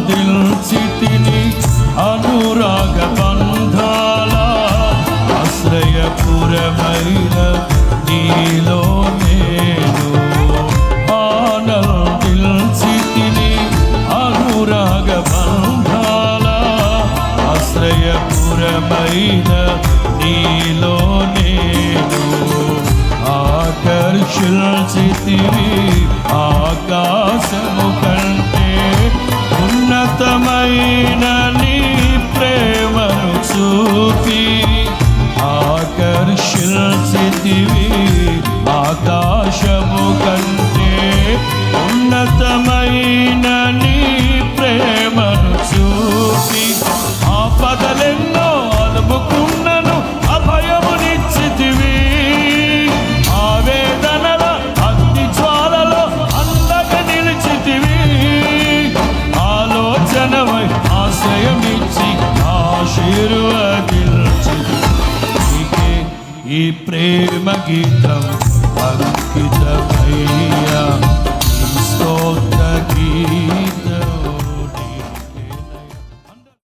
దిల్చితిని అనురాగ బంధాల ఆశ్రయపురమైన నీలో నేను ఆనందిల్చితిని అనురాగ బంధాల ఆశ్రయపురమైన నీలో నేను ఆకర్షించితివి ఆకాశము కంటే ఉన్నతమైన నీ ప్రేమను చూపి ఆకర్షించితివి ఆకాశము కంటే ఉన్నతమైన నీ ప్రేమను చూపి ఆపదలెన్నో అలుముకున్నను అభయమునిచ్చితివి ఆవేదనల అగ్ని జ్వాలలో అండగా నిలిచితివి ఆలోచనవై ఆశ్రయమిచ్చి ఆశీర్వదించితివి ఈ ప్రేమ గీతం అంకితమయ్యా